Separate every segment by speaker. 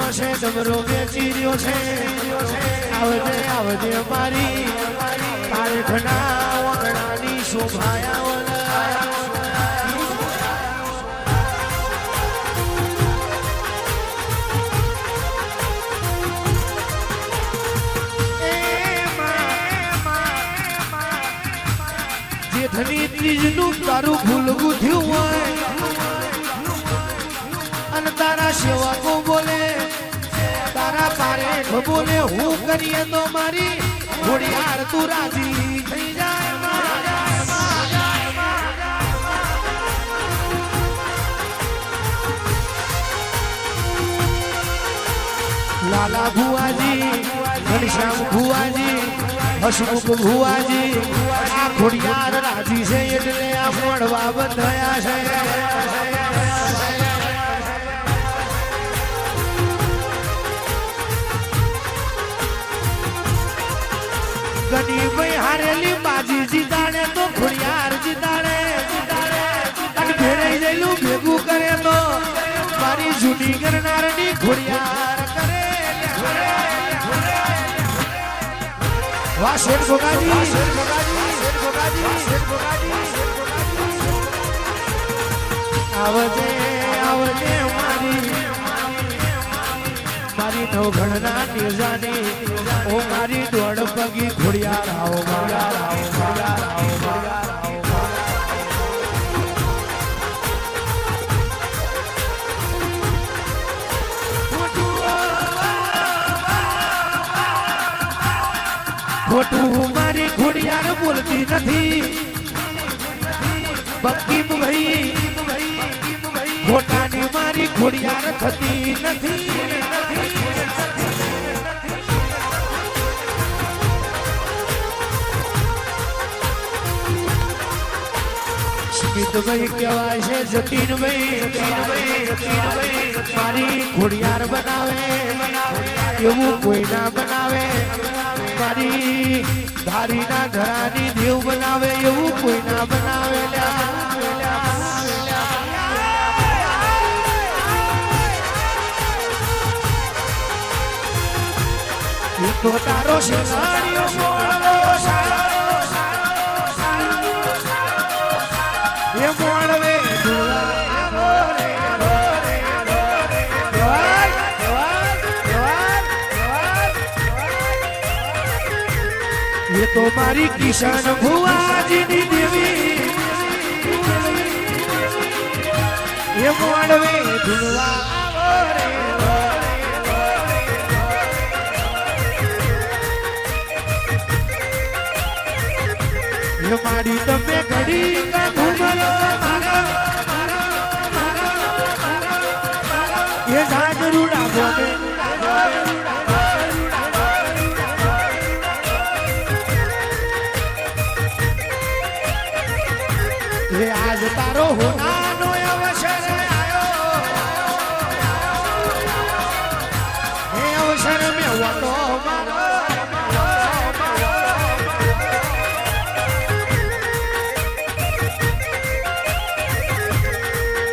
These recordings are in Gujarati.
Speaker 1: રહ્યો છે ડમરો વેચી રહ્યો છે આવજે આવજે મારી પારખના વગડાની શોભાયા જેઠની ત્રીજનું તારું ભૂલવું થયું હોય અને તારા સેવકો બોલે તારા પારેખ બોલે હું કરીએ તો મારી ઘોડિયાર તું રાજી થઈ જાય લાલા ભુવાજી ઘનશ્યામ ભુવાજી હસમુખ ભુવાજી આ ઘોડિયાર રાજી છે એટલે આ મળવા બંધાયા છે ગનીભાઈ હારેલી બાજી જીતાડે તો ઘોડિયાર જીતાડે અને ભેરાઈ ગયેલું ભેગું કરે તો મારી જૂની કરનારની ઘોડિયાર કરે વાહ શેઠ ભોગાજી આવજે આવજે મારી નવઘણના નિર્જાની ઓ મારી દોડ પગી ઘોડિયાર આવો ખોટું મારી ઘોડિયાર બોલતી નથી બક્કી ભાઈ ખોટાની મારી ઘોડિયાર થતી નથી સ્મિતભાઈ કહેવાય છે જતીનભાઈ મારી ઘોડિયાર બનાવે એવું કોઈ ના બનાવે મારી ધારીના ધરાની દેવ બનાવે એવું કોઈ ના બનાવે તો તારો છે એ મોળવે ये तो मारी किशन भुवाजीनी देवी ये मोड़वे धुलवा रे ये मारी तमे घड़ी का घूमलो ये झांझरूड़ा बोले आज तारो होनानो अवसर आयो हे अवसर में वतो मारो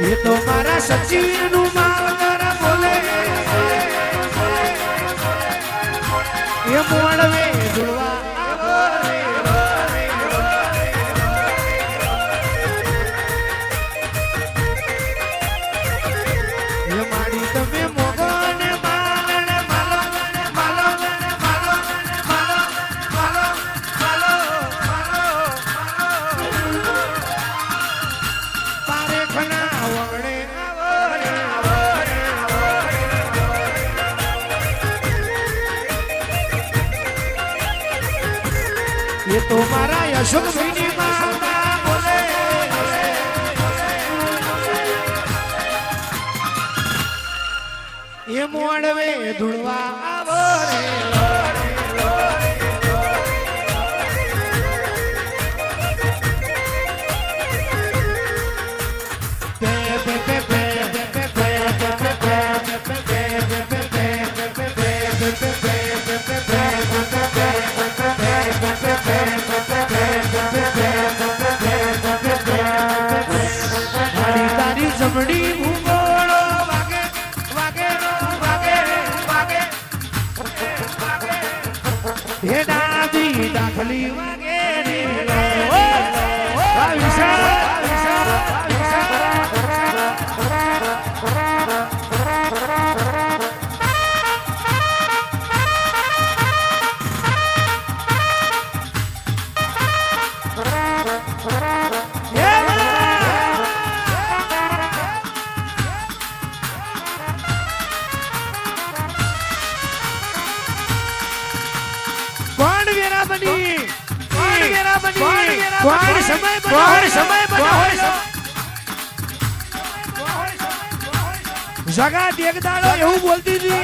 Speaker 1: ये तो मारा सचिव नु माल कर बोले ये मोड़वे जुड़वा ये तो मारा यशोक भीनी माता बोले ये मोड़वे धुलवा आवो जमड़ी भूगोळो वागे वागे वागे ચકલી વાગે વિશાળ જગા દેખદાડો એવું બોલતી હતી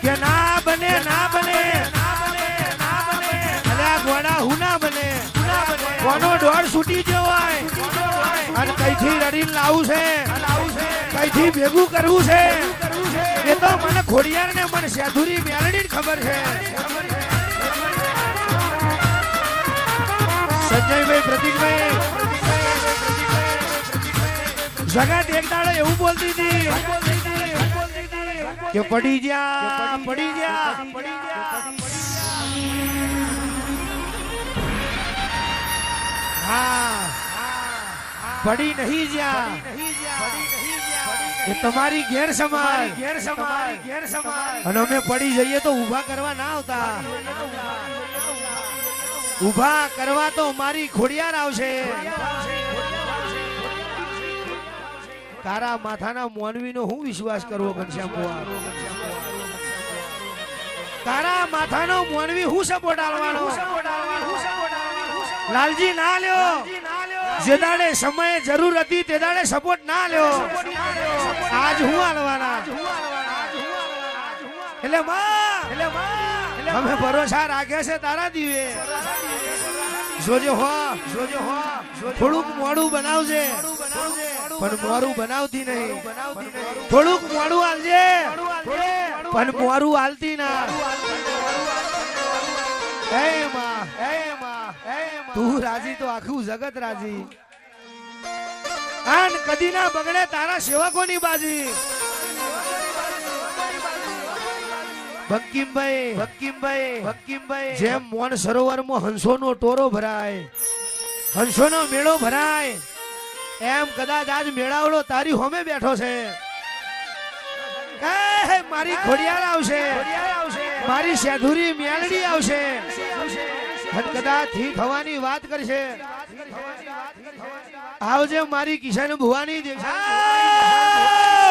Speaker 1: કે ના બને ના બને અલ્યા ગોડા હું ના બને કોનો દોડ છૂટી ગયો હોય અને કઈથી રડીને લાવું છે કઈથી ભેગું કરવું છે એ તો મને ખોડિયાર ને મને સેધુરી મેલડી ખબર છે. સંજયભાઈ પ્રતિકભાઈ જગત એક દાડો એવું બોલતી હતી કે પડી ગયા હા પડી નહીં જ્યાં એ તમારી ઘેર સમાજ અને અમે પડી જઈએ તો ઊભા કરવા ના આવતા. ઊભા કરવા તો મારી ખોડિયાર આવશે. તારા માથાના મોનવીનો હું વિશ્વાસ કરવો ઘનશ્યામ બુઆ? તારા માથાનો મોનવી હું સપોર્ટ આલવાનો? લાલજી ના લ્યો. જે દાડે સમયે જરૂર હતી તે દાડે સપોર્ટ ના લ્યો. આજ હું આલવાના એટલે અમે ભરોસા રાખ્યા છે તારા દીવે. જોજો હો થોડુંક મોડું બનાવજે પણ મોરું બનાવતી નહીં. થોડુંક મોડું હાલજે પણ મોરું હાલતી ના. તું રાજી તો આખું જગત રાજી. આન કદી ના બગડે તારા સેવકોની બાજી. ભક્કીમભાઈ જેમ મોન સરોવરમાં હંસોનો ટોરો ભરાય, હંસોનો મેળો ભરાય, એમ કદાચ આજ મેળાવડો તારી હોમે બેઠો છે. મારી ખોડિયાર આવશે, મારી સેધુરી મેલડી આવશે. કદાચ થી થવાની વાત કરશે. આવજે મારી કિશન ભુવાની દેખાય.